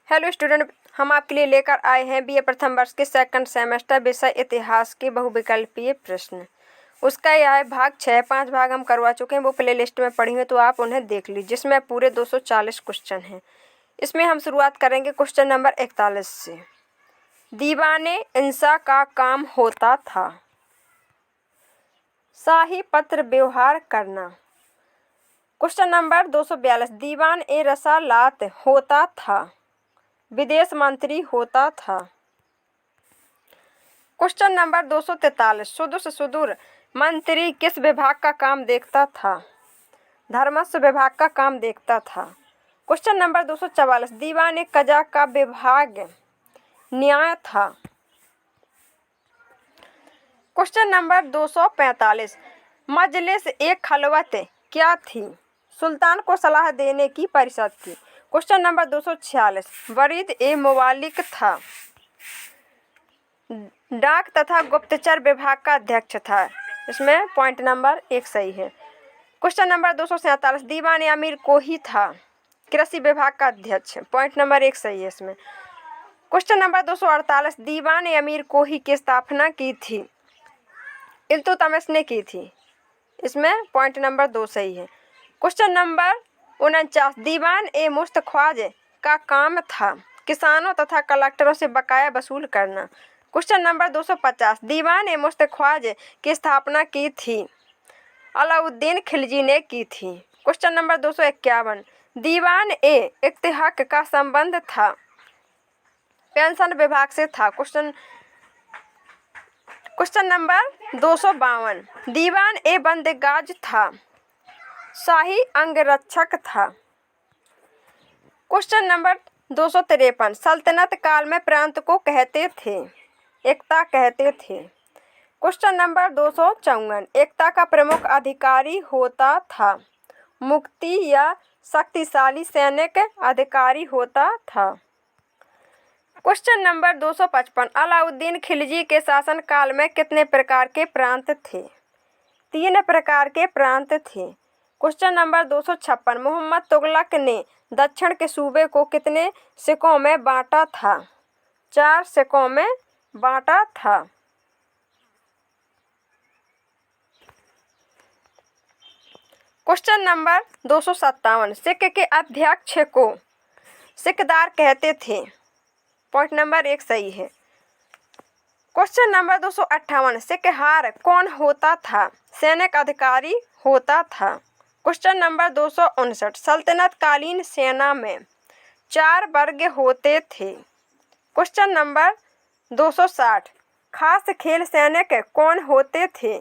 Hello student, हम आपके लिए लेकर आए हैं बीए प्रथम वर्ष के सेकंड सेमेस्टर विषय इतिहास के बहुविकल्पीय प्रश्न। उसका यह है भाग 6। 5 भाग हम करवा चुके हैं, वो प्ले लिस्ट में पढ़ी हुई, तो आप उन्हें देख लीजिए, जिसमें पूरे 240 क्वेश्चन हैं। इसमें हम शुरुआत करेंगे क्वेश्चन नंबर 41 से। दीवाने इंसा का काम होता था शाही पत्र व्यवहार करना। Question number 242। दीवान ए रसालात होता था विदेश मंत्री होता था। Question number 243। सुदूर से सुदूर मंत्री किस विभाग का काम देखता था? धर्मस्व विभाग का काम देखता था। Question number 244। दीवान ए कज़ा का विभाग न्याय था। Question number 245। मजलिस ए खलवत क्या थी? सुल्तान को सलाह देने की परिषद थी। Question number 246। वरीद ए मुवालिक था। डाक तथा गुप्तचर विभाग का अध्यक्ष था। इसमें पॉइंट नंबर 1 सही है। Question number 247। दीवान ए अमीर कोही था कृषि विभाग का अध्यक्ष। पॉइंट नंबर 1 सही है इसमें। Question number 248। दीवान ए अमीर कोही की स्थापना की थी? इल्तुतमिश ने की थी। इसमें पॉइंट नंबर 2 सही है। Question number 49। दीवान ए मुस्तख्वाज का काम था किसानों तथा कलेक्टरों से बकाया वसूल करना। Question number 250। दीवान ए मुस्तख्वाज की स्थापना की थी? अलाउद्दीन खिलजी ने की थी। Question number 251। दीवान ए इत्तेहाक का संबंध था पेंशन विभाग से था। Question number 252। दीवान ए बंदगाज था शाही अंगरक्षक था। Question number 253। सल्तनत काल में प्रांत को कहते थे? एकता कहते थे। Question number 254। एकता का प्रमुख अधिकारी होता था मुक्ति या शक्तिशाली सैनिक अधिकारी होता था। Question number 255। अलाउद्दीन खिलजी के शासन काल में कितने प्रकार के प्रांत थे? 3 प्रकार के प्रांत थे। Question number 256। मोहम्मद तुगलक ने दक्षिण के सूबे को कितने सिकों में बांटा था? 4 सिकों में बांटा था। Question number 257। सिख के अध्यक्ष को सिकदार कहते थे। पॉइंट नंबर 1 सही है। Question number 258। सिकहार कौन होता था? सैनिक अधिकारी होता था। Question number 259। सल्तनत कालीन सेना में 4 वर्ग होते थे। Question number 260। खास खेल सैनिक कौन होते थे?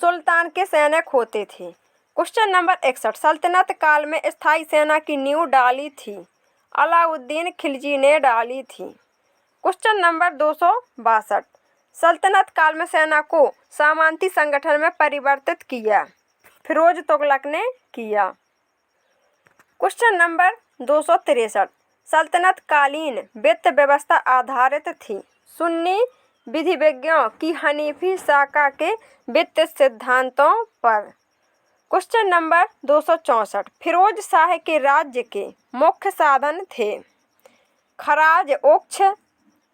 सुल्तान के सैनिक होते थे। Question number 61। सल्तनत काल में स्थायी सेना की नींव डाली थी? अलाउद्दीन खिलजी ने डाली थी। Question number 262। सल्तनत काल में सेना को सामंती संगठन में परिवर्तित किया? फिरोज तुगलक ने किया। Question number 263। सल्तनत कालीन वित्त व्यवस्था आधारित थी सुन्नी विधिज्ञों की हनीफी शाखा के वित्त सिद्धांतों पर। Question number 264। फिरोज शाह के राज्य के मुख्य साधन थे? खराज, ओक्ष,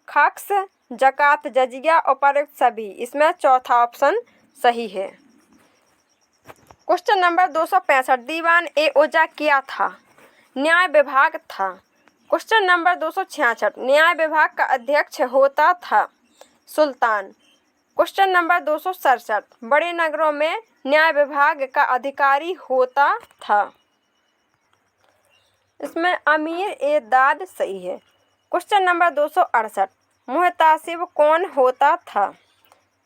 खक्स, जकात, जजिया, उपर्युक्त सभी। इसमें चौथा ऑप्शन सही है। Question number 265। दीवान ए ओजा क्या था? न्याय विभाग था। Question number 266। न्याय विभाग का अध्यक्ष होता था सुल्तान। Question number 267। बड़े नगरों में न्याय विभाग का अधिकारी होता था? इसमें अमीर ए दाद सही है। Question number 268। मुहतासिब कौन होता था?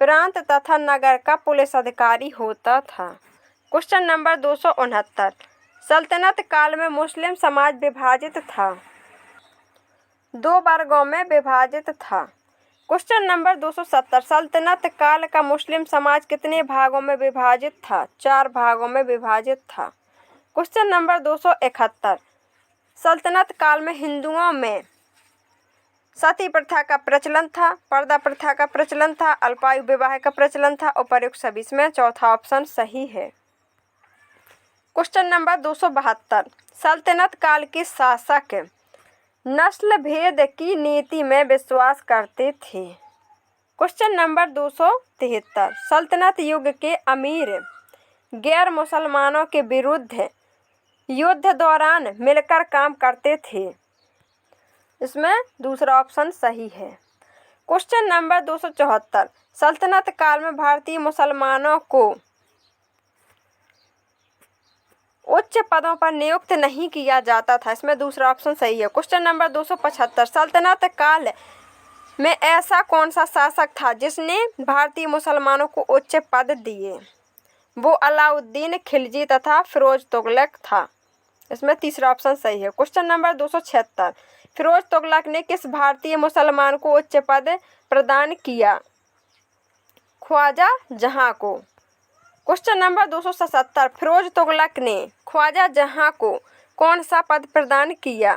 प्रांत तथा नगर का पुलिस अधिकारी होता था। Question number 269। सल्तनत काल में मुस्लिम समाज विभाजित था? 2 वर्गों में विभाजित था। Question number 270। सल्तनत काल का मुस्लिम समाज कितने भागों में विभाजित था? 4 भागों में विभाजित था। Question number 271। सल्तनत काल में हिंदुओं में सती प्रथा का प्रचलन था, पर्दा प्रथा का प्रचलन था, अल्पायु विवाह का प्रचलन था, उपर्युक्त सभी। इसमें चौथा ऑप्शन सही है। क्वेश्चन नंबर 272, सल्तनत काल के शासक नस्ल भेद की नीति में विश्वास करते थे। क्वेश्चन नंबर 273, सल्तनत युग के अमीर गैर मुसलमानों के विरुद्ध युद्ध दौरान मिलकर काम करते थे। इसमें दूसरा ऑप्शन सही है। क्वेश्चन नंबर 274, सल्तनत काल में भारतीय मुसलमानों को उच्च पदों पर नियुक्त नहीं किया जाता था। इसमें दूसरा ऑप्शन सही है। क्वेश्चन नंबर 275, सल्तनत काल में ऐसा कौन सा शासक था जिसने भारतीय मुसलमानों को उच्च पद दिए? वो अलाउद्दीन खिलजी तथा फिरोज तुगलक था। इसमें तीसरा ऑप्शन सही है। क्वेश्चन नंबर 276, फिरोज तुगलक ने किस भारतीय मुसलमान को उच्च पद प्रदान किया? ख्वाजा जहां को। क्वेश्चन नंबर 277, फिरोज तुगलक ने ख्वाजा जहां को कौन सा पद प्रदान किया?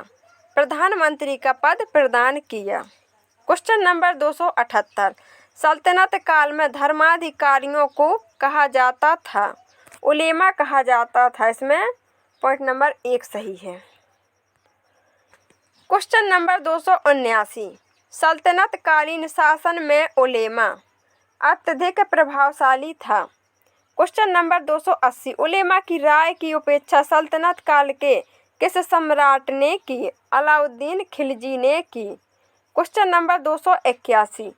प्रधानमंत्री का पद प्रदान किया। क्वेश्चन नंबर 278, सल्तनत काल में धर्माधिकारियों को कहा जाता था? उलेमा कहा जाता था। इसमें पॉइंट नंबर 1 सही है। क्वेश्चन नंबर 279, सल्तनत कालीन शासन में उलेमा अत्यधिक प्रभावशाली था। क्वेश्चन नंबर 280, उलेमा की राय की उपेक्षा सल्तनत काल के किस सम्राट ने की? अलाउद्दीन खिलजी ने की। क्वेश्चन नंबर 281,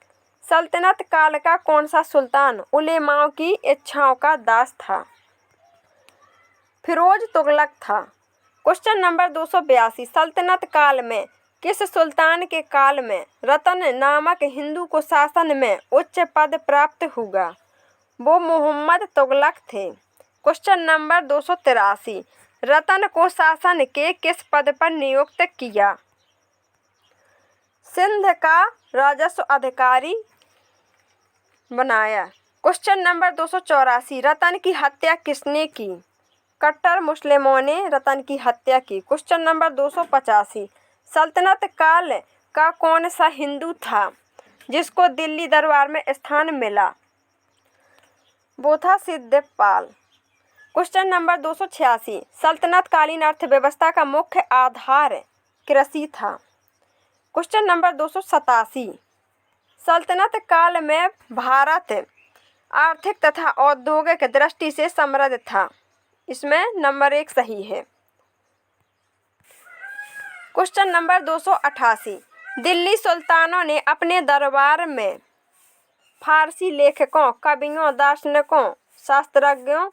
सल्तनत काल का कौन सा सुल्तान उलेमाओं की इच्छाओं का दास था? फिरोज तुगलक था। क्वेश्चन नंबर 282, सल्तनत काल में किस सुल्तान के काल में रतन नामक हिंदू को शासन में उच्च पद प्राप्त हुआ? वो मोहम्मद तुगलक थे। क्वेश्चन नंबर 283, रतन को शासन के किस पद पर नियुक्त किया? सिंध का राजस्व अधिकारी बनाया। क्वेश्चन नंबर 284, रतन की हत्या किसने की? कट्टर मुस्लिमों ने रतन की हत्या की। क्वेश्चन नंबर 285, सल्तनत काल का कौन सा हिंदू था जिसको दिल्ली दरबार में स्थान मिला? वो था सिद्धपाल। क्वेश्चन नंबर 286, सल्तनत कालीन अर्थव्यवस्था का मुख्य आधार कृषि था। क्वेश्चन नंबर 287, सल्तनत काल में भारत आर्थिक तथा औद्योगिक दृष्टि से समृद्ध था। इसमें नंबर 1 सही है। क्वेश्चन नंबर 288, दिल्ली सुल्तानों ने अपने दरबार में फारसी लेखकों, कवियों, दार्शनिकों, शास्त्रज्ञों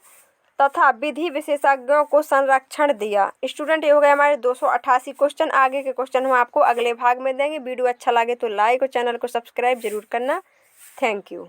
तथा विधि विशेषज्ञों को संरक्षण दिया। स्टूडेंट, ये हो गए हमारे 288 क्वेश्चन। आगे के क्वेश्चन हम आपको अगले भाग में देंगे। वीडियो अच्छा लगे तो लाइक और चैनल को सब्सक्राइब जरूर करना। Thank you.